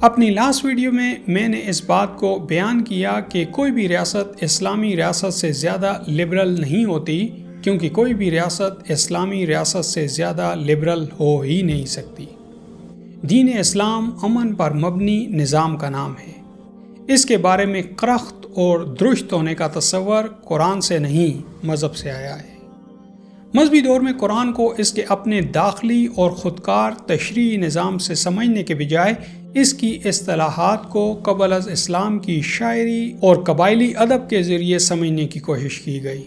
اپنی last video میں نے اس بات کو بیان کیا کہ کوئی بھی ریاست اسلامی ریاست سے زیادہ لبرل نہیں ہوتی، کیونکہ کوئی بھی ریاست اسلامی ریاست سے زیادہ لبرل ہو ہی نہیں سکتی۔ دین اسلام امن پر مبنی نظام کا نام ہے۔ اس کے بارے میں کرخت اور درست ہونے کا تصور قرآن سے نہیں، مذہب سے آیا ہے۔ مذہبی دور میں قرآن کو اس کے اپنے داخلی اور خودکار تشریعی نظام سے سمجھنے کے بجائے اس کی اصطلاحات کو قبل از اسلام کی شاعری اور قبائلی ادب کے ذریعے سمجھنے کی کوشش کی گئی۔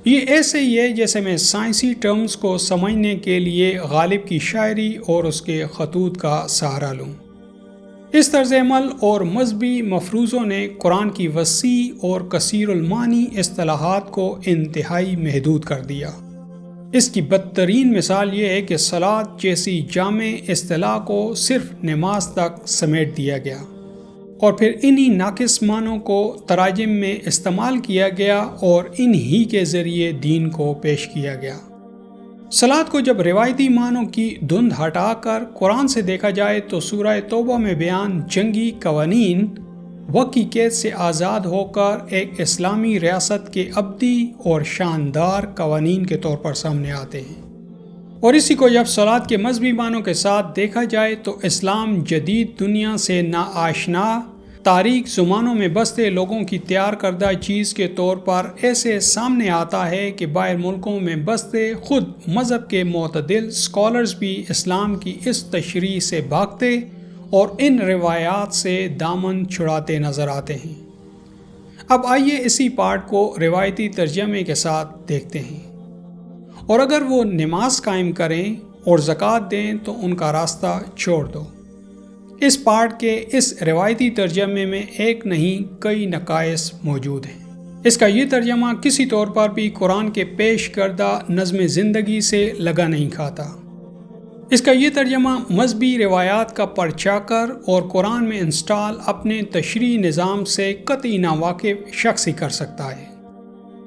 یہ ایسے ہی ہے جیسے میں سائنسی ٹرمز کو سمجھنے کے لیے غالب کی شاعری اور اس کے خطوط کا سہارا لوں۔ اس طرز عمل اور مذہبی مفروضوں نے قرآن کی وسیع اور کثیر المعانی اصطلاحات کو انتہائی محدود کر دیا۔ اس کی بدترین مثال یہ ہے کہ صلاۃ جیسی جامع اصطلاح کو صرف نماز تک سمیٹ دیا گیا، اور پھر انہی ناقص معنوں کو تراجم میں استعمال کیا گیا اور انہی کے ذریعے دین کو پیش کیا گیا۔ صلاۃ کو جب روایتی معنوں کی دھند ہٹا کر قرآن سے دیکھا جائے تو سورہ توبہ میں بیان جنگی قوانین وقت کی قید سے آزاد ہو کر ایک اسلامی ریاست کے ابدی اور شاندار قوانین کے طور پر سامنے آتے ہیں، اور اسی کو جب صلاۃ کے مذہبی معنوں کے ساتھ دیکھا جائے تو اسلام جدید دنیا سے ناآشنا تاریک زمانوں میں بستے لوگوں کی تیار کردہ چیز کے طور پر ایسے سامنے آتا ہے کہ باہر ملکوں میں بستے خود مذہب کے معتدل اسکالرز بھی اسلام کی اس تشریح سے بھاگتے اور ان روایات سے دامن چھڑاتے نظر آتے ہیں۔ اب آئیے اسی پارٹ کو روایتی ترجمے کے ساتھ دیکھتے ہیں۔ اور اگر وہ نماز قائم کریں اور زکوٰۃ دیں تو ان کا راستہ چھوڑ دو۔ اس پارٹ کے اس روایتی ترجمے میں ایک نہیں کئی نقائص موجود ہیں۔ اس کا یہ ترجمہ کسی طور پر بھی قرآن کے پیش کردہ نظم زندگی سے لگا نہیں کھاتا۔ اس کا یہ ترجمہ مذہبی روایات کا پرچا کر اور قرآن میں انسٹال اپنے تشریعی نظام سے قطعی ناواقف شخص ہی کر سکتا ہے۔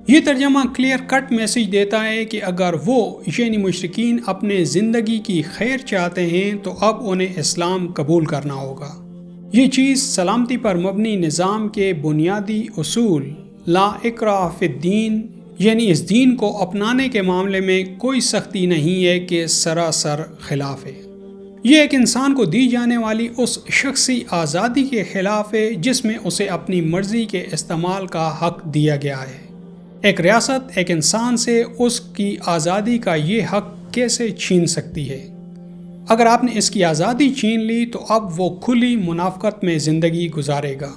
یہ ترجمہ کلیئر کٹ میسج دیتا ہے کہ اگر وہ یعنی مشرکین اپنے زندگی کی خیر چاہتے ہیں تو اب انہیں اسلام قبول کرنا ہوگا۔ یہ چیز سلامتی پر مبنی نظام کے بنیادی اصول لا اکراہ فی الدین یعنی اس دین کو اپنانے کے معاملے میں کوئی سختی نہیں ہے کہ سراسر خلاف ہے۔ یہ ایک انسان کو دی جانے والی اس شخصی آزادی کے خلاف ہے جس میں اسے اپنی مرضی کے استعمال کا حق دیا گیا ہے۔ ایک ریاست ایک انسان سے اس کی آزادی کا یہ حق کیسے چھین سکتی ہے؟ اگر آپ نے اس کی آزادی چھین لی تو اب وہ کھلی منافقت میں زندگی گزارے گا،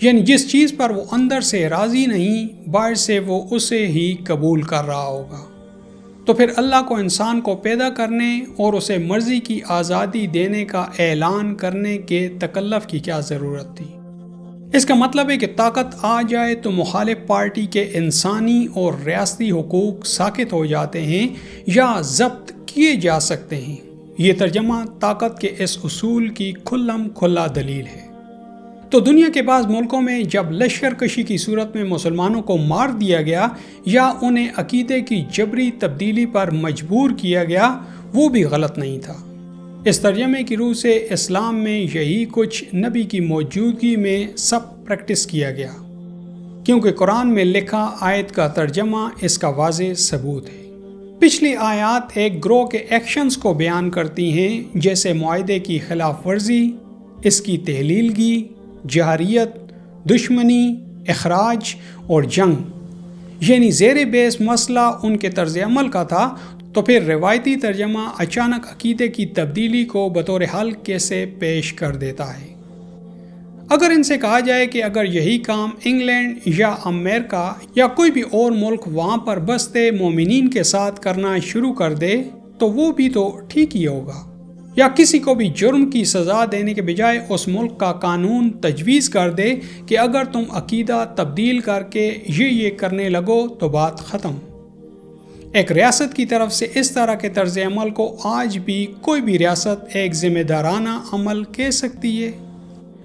یعنی جس چیز پر وہ اندر سے راضی نہیں باہر سے وہ اسے ہی قبول کر رہا ہوگا۔ تو پھر اللہ کو انسان کو پیدا کرنے اور اسے مرضی کی آزادی دینے کا اعلان کرنے کے تکلف کی کیا ضرورت تھی؟ اس کا مطلب ہے کہ طاقت آ جائے تو مخالف پارٹی کے انسانی اور ریاستی حقوق ساقط ہو جاتے ہیں یا ضبط کیے جا سکتے ہیں۔ یہ ترجمہ طاقت کے اس اصول کی کھلم کھلا دلیل ہے۔ تو دنیا کے بعض ملکوں میں جب لشکر کشی کی صورت میں مسلمانوں کو مار دیا گیا یا انہیں عقیدے کی جبری تبدیلی پر مجبور کیا گیا، وہ بھی غلط نہیں تھا۔ اس ترجمے کی روح سے اسلام میں یہی کچھ نبی کی موجودگی میں سب پریکٹس کیا گیا، کیونکہ قرآن میں لکھا آیت کا ترجمہ اس کا واضح ثبوت ہے۔ پچھلی آیات ایک گروہ کے ایکشنز کو بیان کرتی ہیں، جیسے معاہدے کی خلاف ورزی، اس کی تحلیلگی، جہریت، دشمنی، اخراج اور جنگ، یعنی زیر بیس مسئلہ ان کے طرز عمل کا تھا۔ تو پھر روایتی ترجمہ اچانک عقیدے کی تبدیلی کو بطور حل کیسے پیش کر دیتا ہے؟ اگر ان سے کہا جائے کہ اگر یہی کام انگلینڈ یا امریکہ یا کوئی بھی اور ملک وہاں پر بستے مومنین کے ساتھ کرنا شروع کر دے تو وہ بھی تو ٹھیک ہی ہوگا، یا کسی کو بھی جرم کی سزا دینے کے بجائے اس ملک کا قانون تجویز کر دے کہ اگر تم عقیدہ تبدیل کر کے یہ کرنے لگو تو بات ختم۔ ایک ریاست کی طرف سے اس طرح کے طرز عمل کو آج بھی کوئی بھی ریاست ایک ذمہ دارانہ عمل کہہ سکتی ہے؟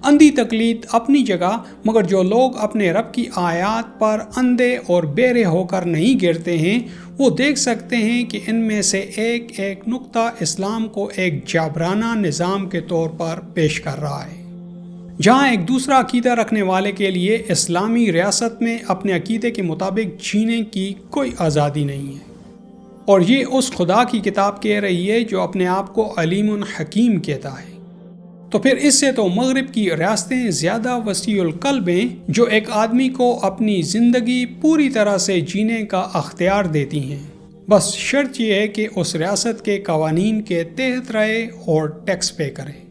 اندھی تقلید اپنی جگہ، مگر جو لوگ اپنے رب کی آیات پر اندھے اور بہرے ہو کر نہیں گرتے ہیں، وہ دیکھ سکتے ہیں کہ ان میں سے ایک ایک نقطہ اسلام کو ایک جابرانہ نظام کے طور پر پیش کر رہا ہے، جہاں ایک دوسرا عقیدہ رکھنے والے کے لیے اسلامی ریاست میں اپنے عقیدے کے مطابق جینے کی کوئی آزادی نہیں ہے۔ اور یہ اس خدا کی کتاب کہہ رہی ہے جو اپنے آپ کو علیم حکیم کہتا ہے۔ تو پھر اس سے تو مغرب کی ریاستیں زیادہ وسیع القلب ہیں، جو ایک آدمی کو اپنی زندگی پوری طرح سے جینے کا اختیار دیتی ہیں، بس شرط یہ ہے کہ اس ریاست کے قوانین کے تحت رہے اور ٹیکس پے کرے۔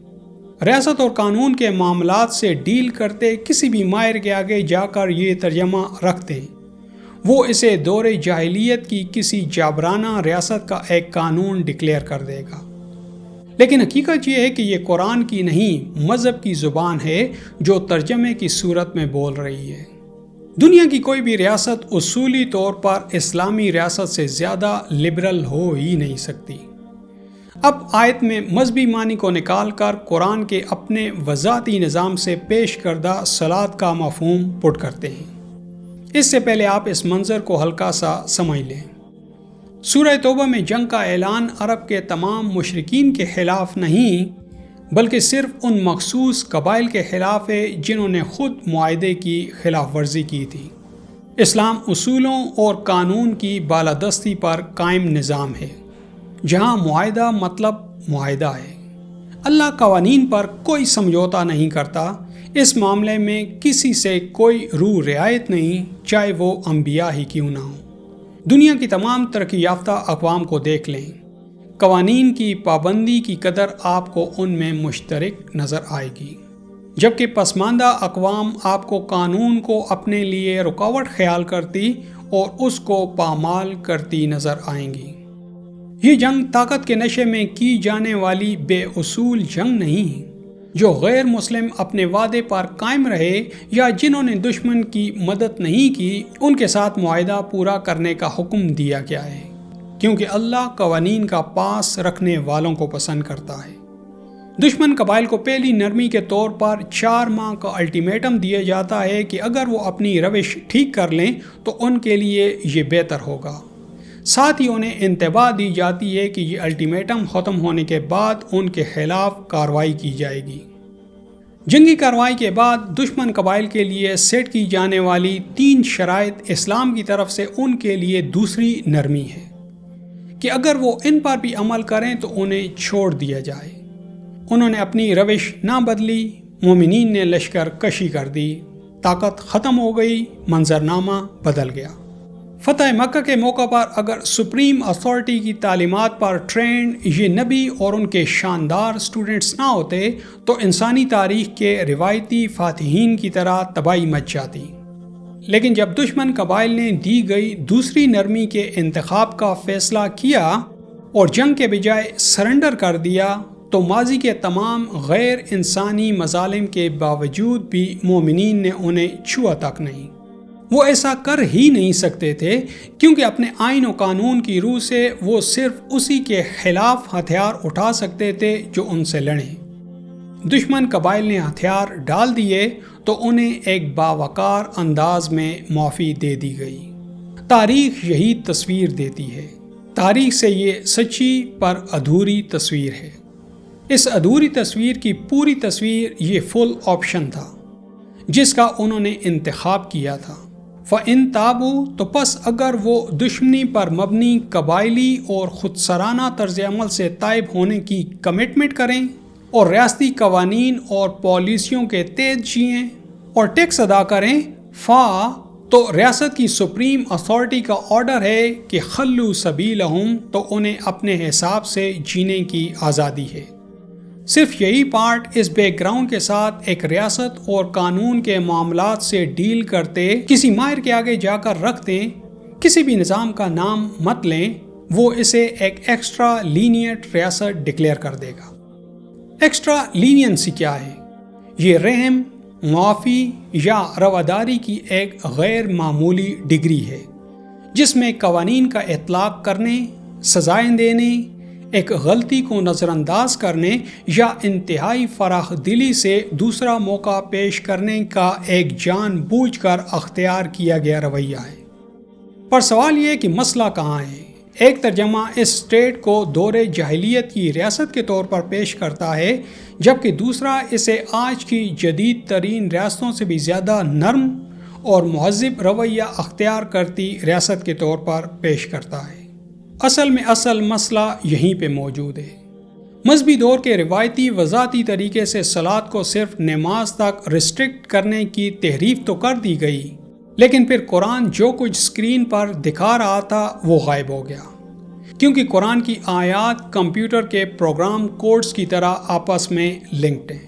ریاست اور قانون کے معاملات سے ڈیل کرتے کسی بھی ماہر کے آگے جا کر یہ ترجمہ رکھ دیں، وہ اسے دور جاہلیت کی کسی جابرانہ ریاست کا ایک قانون ڈکلیئر کر دے گا۔ لیکن حقیقت یہ ہے کہ یہ قرآن کی نہیں، مذہب کی زبان ہے جو ترجمے کی صورت میں بول رہی ہے۔ دنیا کی کوئی بھی ریاست اصولی طور پر اسلامی ریاست سے زیادہ لبرل ہو ہی نہیں سکتی۔ اب آیت میں مذہبی معنی کو نکال کر قرآن کے اپنے وضاحتی نظام سے پیش کردہ صلاۃ کا مفہوم پٹ کرتے ہیں۔ اس سے پہلے آپ اس منظر کو ہلکا سا سمجھ لیں۔ سورہ توبہ میں جنگ کا اعلان عرب کے تمام مشرکین کے خلاف نہیں، بلکہ صرف ان مخصوص قبائل کے خلاف ہے جنہوں نے خود معاہدے کی خلاف ورزی کی تھی۔ اسلام اصولوں اور قانون کی بالادستی پر قائم نظام ہے، جہاں معاہدہ مطلب معاہدہ ہے۔ اللہ قوانین پر کوئی سمجھوتا نہیں کرتا، اس معاملے میں کسی سے کوئی روح رعایت نہیں، چاہے وہ انبیاء ہی کیوں نہ ہوں۔ دنیا کی تمام ترقی یافتہ اقوام کو دیکھ لیں، قوانین کی پابندی کی قدر آپ کو ان میں مشترک نظر آئے گی، جبکہ پسماندہ اقوام آپ کو قانون کو اپنے لیے رکاوٹ خیال کرتی اور اس کو پامال کرتی نظر آئیں گی۔ یہ جنگ طاقت کے نشے میں کی جانے والی بے اصول جنگ نہیں، جو غیر مسلم اپنے وعدے پر قائم رہے یا جنہوں نے دشمن کی مدد نہیں کی، ان کے ساتھ معاہدہ پورا کرنے کا حکم دیا گیا ہے، کیونکہ اللہ قوانین کا پاس رکھنے والوں کو پسند کرتا ہے۔ دشمن قبائل کو پہلی نرمی کے طور پر 4 ماہ کا الٹیمیٹم دیا جاتا ہے کہ اگر وہ اپنی روش ٹھیک کر لیں تو ان کے لیے یہ بہتر ہوگا۔ ساتھ ہی انہیں انتباہ دی جاتی ہے کہ یہ الٹیمیٹم ختم ہونے کے بعد ان کے خلاف کارروائی کی جائے گی۔ جنگی کارروائی کے بعد دشمن قبائل کے لیے سیٹ کی جانے والی 3 شرائط اسلام کی طرف سے ان کے لیے دوسری نرمی ہے کہ اگر وہ ان پر بھی عمل کریں تو انہیں چھوڑ دیا جائے۔ انہوں نے اپنی روش نہ بدلی، مومنین نے لشکر کشی کر دی، طاقت ختم ہو گئی، منظرنامہ بدل گیا۔ فتح مکہ کے موقع پر اگر سپریم اتھارٹی کی تعلیمات پر ٹرینڈ یہ نبی اور ان کے شاندار سٹوڈنٹس نہ ہوتے تو انسانی تاریخ کے روایتی فاتحین کی طرح تباہی مچ جاتی۔ لیکن جب دشمن قبائل نے دی گئی دوسری نرمی کے انتخاب کا فیصلہ کیا اور جنگ کے بجائے سرنڈر کر دیا، تو ماضی کے تمام غیر انسانی مظالم کے باوجود بھی مومنین نے انہیں چھوا تک نہیں۔ وہ ایسا کر ہی نہیں سکتے تھے، کیونکہ اپنے آئین و قانون کی روح سے وہ صرف اسی کے خلاف ہتھیار اٹھا سکتے تھے جو ان سے لڑیں۔ دشمن قبائل نے ہتھیار ڈال دیے تو انہیں ایک باوقار انداز میں معافی دے دی گئی۔ تاریخ یہی تصویر دیتی ہے۔ تاریخ سے یہ سچی پر ادھوری تصویر ہے۔ اس ادھوری تصویر کی پوری تصویر یہ فل آپشن تھا جس کا انہوں نے انتخاب کیا تھا۔ فَإِن تَابُوا، تو پس اگر وہ دشمنی پر مبنی قبائلی اور خودسرانہ طرز عمل سے تائب ہونے کی کمٹمنٹ کریں اور ریاستی قوانین اور پالیسیوں کے تحت جئیں اور ٹیکس ادا کریں، تو ریاست کی سپریم اتھارٹی کا آرڈر ہے کہ خلو سبیلہم، تو انہیں اپنے حساب سے جینے کی آزادی ہے۔ صرف یہی پارٹ اس بیک گراؤنڈ کے ساتھ ایک ریاست اور قانون کے معاملات سے ڈیل کرتے کسی ماہر کے آگے جا کر رکھ دیں، کسی بھی نظام کا نام مت لیں، وہ اسے ایک ایکسٹرا لینینٹ ریاست ڈکلیئر کر دے گا۔ ایکسٹرا لینینسی کیا ہے؟ یہ رحم، معافی یا رواداری کی ایک غیر معمولی ڈگری ہے، جس میں قوانین کا اطلاق کرنے، سزائیں دینے، ایک غلطی کو نظر انداز کرنے یا انتہائی فراخ دلی سے دوسرا موقع پیش کرنے کا ایک جان بوجھ کر اختیار کیا گیا رویہ ہے۔ پر سوال یہ کہ مسئلہ کہاں ہے؟ ایک ترجمہ اس اسٹیٹ کو دور جاہلیت کی ریاست کے طور پر پیش کرتا ہے، جبکہ دوسرا اسے آج کی جدید ترین ریاستوں سے بھی زیادہ نرم اور مہذب رویہ اختیار کرتی ریاست کے طور پر پیش کرتا ہے۔ اصل میں اصل مسئلہ یہیں پہ موجود ہے۔ مذہبی دور کے روایتی وذاتی طریقے سے صلاۃ کو صرف نماز تک ریسٹرکٹ کرنے کی تحریف تو کر دی گئی، لیکن پھر قرآن جو کچھ اسکرین پر دکھا رہا تھا وہ غائب ہو گیا، کیونکہ قرآن کی آیات کمپیوٹر کے پروگرام کوڈز کی طرح آپس میں لنکڈ ہیں۔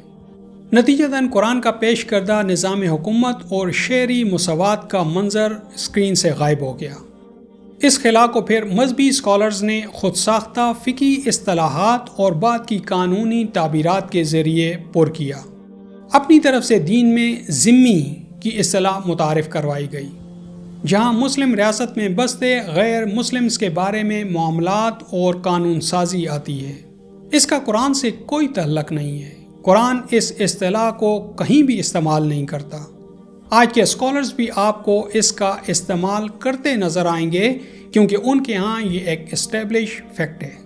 نتیجتاً قرآن کا پیش کردہ نظام حکومت اور شہری مساوات کا منظر اسکرین سے غائب ہو گیا۔ اس خلا کو پھر مذہبی اسکالرز نے خود ساختہ فقہی اصطلاحات اور بعد کی قانونی تعبیرات کے ذریعے پر کیا۔ اپنی طرف سے دین میں ذمی کی اصطلاح متعارف کروائی گئی، جہاں مسلم ریاست میں بستے غیر مسلمز کے بارے میں معاملات اور قانون سازی آتی ہے۔ اس کا قرآن سے کوئی تعلق نہیں ہے۔ قرآن اس اصطلاح کو کہیں بھی استعمال نہیں کرتا۔ آج کے اسکالرز بھی آپ کو اس کا استعمال کرتے نظر آئیں گے، کیونکہ ان کے ہاں یہ ایک اسٹیبلش فیکٹ ہے۔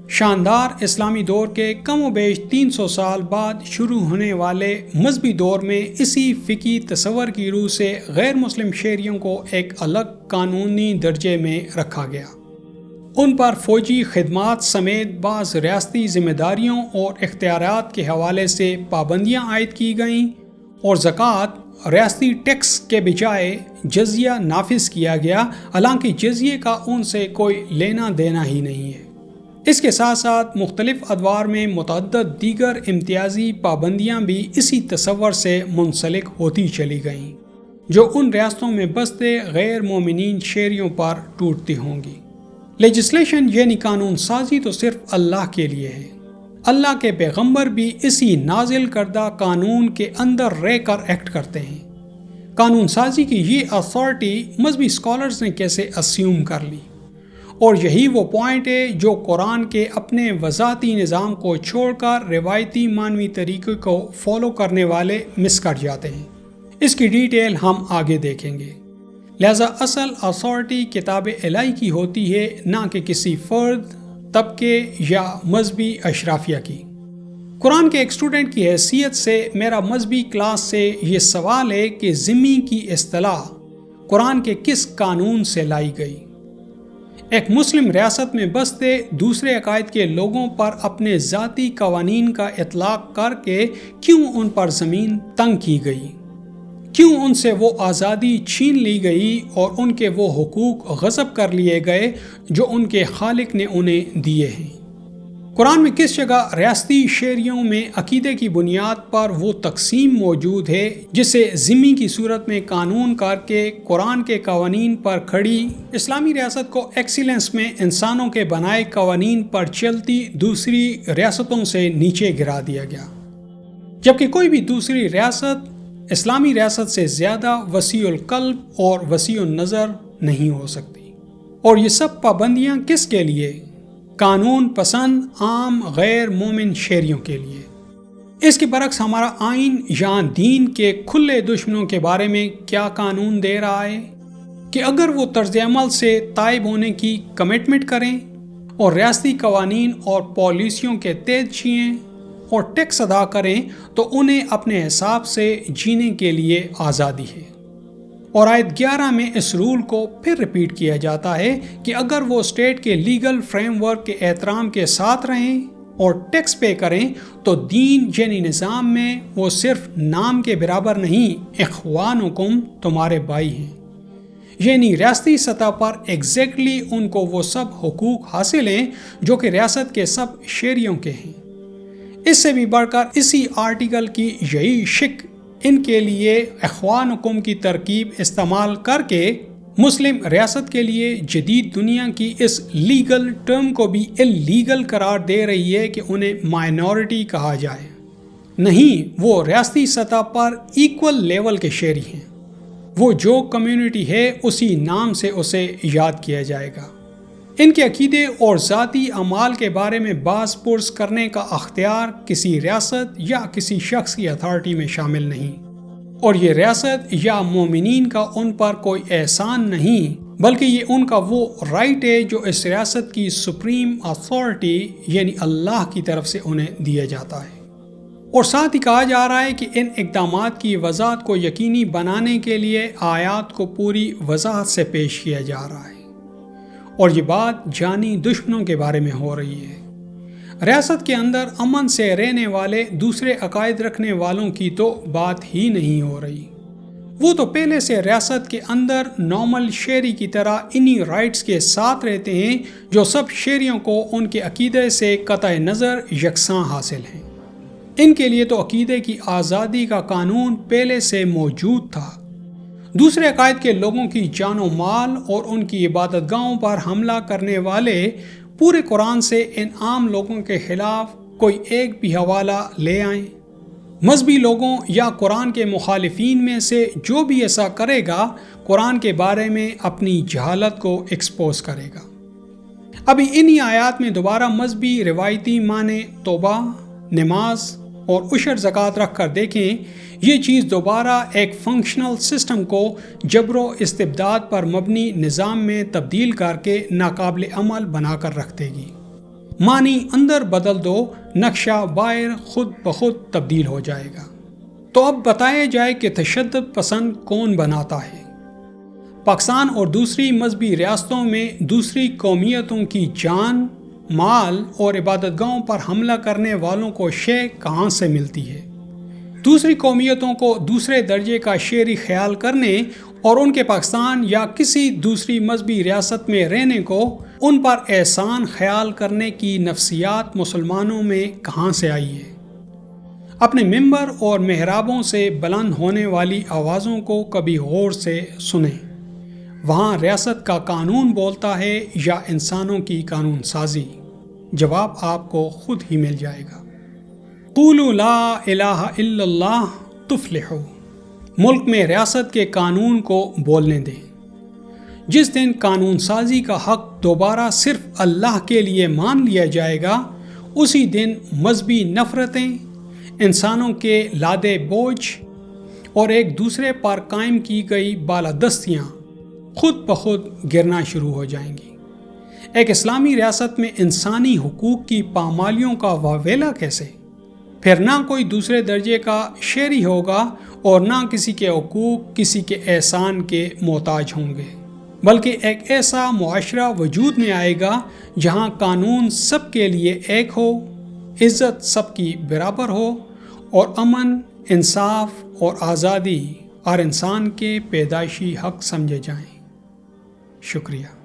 شاندار اسلامی دور کے کم و بیش 300 سال بعد شروع ہونے والے مذہبی دور میں اسی فقہی تصور کی روح سے غیر مسلم شہریوں کو ایک الگ قانونی درجے میں رکھا گیا۔ ان پر فوجی خدمات سمیت بعض ریاستی ذمہ داریوں اور اختیارات کے حوالے سے پابندیاں عائد کی گئیں، اور زکوٰۃ ریاستی ٹیکس کے بجائے جزیہ نافذ کیا گیا، حالانکہ جزیے کا ان سے کوئی لینا دینا ہی نہیں ہے۔ اس کے ساتھ ساتھ مختلف ادوار میں متعدد دیگر امتیازی پابندیاں بھی اسی تصور سے منسلک ہوتی چلی گئیں، جو ان ریاستوں میں بستے غیر مومنین شہریوں پر ٹوٹتی ہوں گی۔ لیجسلیشن یعنی قانون سازی تو صرف اللہ کے لیے ہے۔ اللہ کے پیغمبر بھی اسی نازل کردہ قانون کے اندر رہ کر ایکٹ کرتے ہیں۔ قانون سازی کی یہ اتھارٹی مذہبی اسکالرز نے کیسے اسیوم کر لی؟ اور یہی وہ پوائنٹ ہے جو قرآن کے اپنے وذاتی نظام کو چھوڑ کر روایتی مانوی طریقے کو فالو کرنے والے مس کر جاتے ہیں۔ اس کی ڈیٹیل ہم آگے دیکھیں گے۔ لہذا اصل اتھارٹی کتاب الہی کی ہوتی ہے، نہ کہ کسی فرد، طبقے یا مذہبی اشرافیہ کی۔ قرآن کے ایک اسٹوڈنٹ کی حیثیت سے میرا مذہبی کلاس سے یہ سوال ہے کہ ذمی کی اصطلاح قرآن کے کس قانون سے لائی گئی؟ ایک مسلم ریاست میں بستے دوسرے عقائد کے لوگوں پر اپنے ذاتی قوانین کا اطلاق کر کے کیوں ان پر زمین تنگ کی گئی؟ کیوں ان سے وہ آزادی چھین لی گئی اور ان کے وہ حقوق غصب کر لیے گئے جو ان کے خالق نے انہیں دیے ہیں؟ قرآن میں کس جگہ ریاستی شہریوں میں عقیدے کی بنیاد پر وہ تقسیم موجود ہے جسے ذمی کی صورت میں قانون کر کے قرآن کے قوانین پر کھڑی اسلامی ریاست کو ایکسیلنس میں انسانوں کے بنائے قوانین پر چلتی دوسری ریاستوں سے نیچے گرا دیا گیا، جبکہ کوئی بھی دوسری ریاست اسلامی ریاست سے زیادہ وسیع القلب اور وسیع النظر نہیں ہو سکتی؟ اور یہ سب پابندیاں کس کے لیے؟ قانون پسند عام غیر مومن شہریوں کے لیے۔ اس کے برعکس ہمارا آئین یہاں دین کے کھلے دشمنوں کے بارے میں کیا قانون دے رہا ہے کہ اگر وہ طرز عمل سے تائب ہونے کی کمٹمنٹ کریں اور ریاستی قوانین اور پالیسیوں کے تحت جئیں اور ٹیکس ادا کریں تو انہیں اپنے حساب سے جینے کے لیے آزادی ہے۔ اور آیت 11 میں اس رول کو پھر ریپیٹ کیا جاتا ہے کہ اگر وہ اسٹیٹ کے لیگل فریم ورک کے احترام کے ساتھ رہیں اور ٹیکس پے کریں تو دین یعنی نظام میں وہ صرف نام کے برابر نہیں، اخوانکم تمہارے بھائی ہیں، یعنی ریاستی سطح پر ایگزیکٹلی ان کو وہ سب حقوق حاصل ہیں جو کہ ریاست کے سب شہریوں کے ہیں۔ اس سے بھی بڑھ کر اسی آرٹیکل کی یہی شک ان کے لیے اخوانکم کی ترکیب استعمال کر کے مسلم ریاست کے لیے جدید دنیا کی اس لیگل ٹرم کو بھی اللیگل قرار دے رہی ہے کہ انہیں مائنورٹی کہا جائے۔ نہیں، وہ ریاستی سطح پر ایکول لیول کے شہری ہیں، وہ جو کمیونٹی ہے اسی نام سے اسے یاد کیا جائے گا۔ ان کے عقیدے اور ذاتی اعمال کے بارے میں باز پرس کرنے کا اختیار کسی ریاست یا کسی شخص کی اتھارٹی میں شامل نہیں، اور یہ ریاست یا مومنین کا ان پر کوئی احسان نہیں، بلکہ یہ ان کا وہ رائٹ ہے جو اس ریاست کی سپریم اتھارٹی یعنی اللہ کی طرف سے انہیں دیا جاتا ہے۔ اور ساتھ ہی کہا جا رہا ہے کہ ان اقدامات کی وضاحت کو یقینی بنانے کے لیے آیات کو پوری وضاحت سے پیش کیا جا رہا ہے، اور یہ بات جانی دشمنوں کے بارے میں ہو رہی ہے۔ ریاست کے اندر امن سے رہنے والے دوسرے عقائد رکھنے والوں کی تو بات ہی نہیں ہو رہی، وہ تو پہلے سے ریاست کے اندر نارمل شہری کی طرح انہی رائٹس کے ساتھ رہتے ہیں جو سب شہریوں کو ان کے عقیدے سے قطع نظر یکساں حاصل ہیں۔ ان کے لیے تو عقیدے کی آزادی کا قانون پہلے سے موجود تھا۔ دوسرے عقائد کے لوگوں کی جان و مال اور ان کی عبادت گاہوں پر حملہ کرنے والے پورے قرآن سے ان عام لوگوں کے خلاف کوئی ایک بھی حوالہ لے آئیں۔ مذہبی لوگوں یا قرآن کے مخالفین میں سے جو بھی ایسا کرے گا، قرآن کے بارے میں اپنی جہالت کو ایکسپوز کرے گا۔ ابھی انہی آیات میں دوبارہ مذہبی روایتی معنی توبہ، نماز اور عشر زکوٰۃ رکھ کر دیکھیں، یہ چیز دوبارہ ایک فنکشنل سسٹم کو جبر و استبداد پر مبنی نظام میں تبدیل کر کے ناقابل عمل بنا کر رکھ دے گی۔ معنی اندر بدل دو، نقشہ باہر خود بخود تبدیل ہو جائے گا۔ تو اب بتایا جائے کہ تشدد پسند کون بناتا ہے؟ پاکستان اور دوسری مذہبی ریاستوں میں دوسری قومیتوں کی جان، مال اور عبادت گاہوں پر حملہ کرنے والوں کو شے کہاں سے ملتی ہے؟ دوسری قومیتوں کو دوسرے درجے کا شہری خیال کرنے اور ان کے پاکستان یا کسی دوسری مذہبی ریاست میں رہنے کو ان پر احسان خیال کرنے کی نفسیات مسلمانوں میں کہاں سے آئی ہے؟ اپنے ممبر اور محرابوں سے بلند ہونے والی آوازوں کو کبھی غور سے سنیں۔ وہاں ریاست کا قانون بولتا ہے یا انسانوں کی قانون سازی؟ جواب آپ کو خود ہی مل جائے گا۔ قولوا لا الہ الا اللہ تفلحوا۔ ملک میں ریاست کے قانون کو بولنے دیں۔ جس دن قانون سازی کا حق دوبارہ صرف اللہ کے لیے مان لیا جائے گا، اسی دن مذہبی نفرتیں، انسانوں کے لادے بوجھ اور ایک دوسرے پر قائم کی گئی بالادستیاں خود بخود گرنا شروع ہو جائیں گی۔ ایک اسلامی ریاست میں انسانی حقوق کی پامالیوں کا واویلا کیسے؟ پھر نہ کوئی دوسرے درجے کا شہری ہوگا اور نہ کسی کے حقوق کسی کے احسان کے محتاج ہوں گے، بلکہ ایک ایسا معاشرہ وجود میں آئے گا جہاں قانون سب کے لیے ایک ہو، عزت سب کی برابر ہو، اور امن، انصاف اور آزادی ہر انسان کے پیدائشی حق سمجھے جائیں۔ شکریہ۔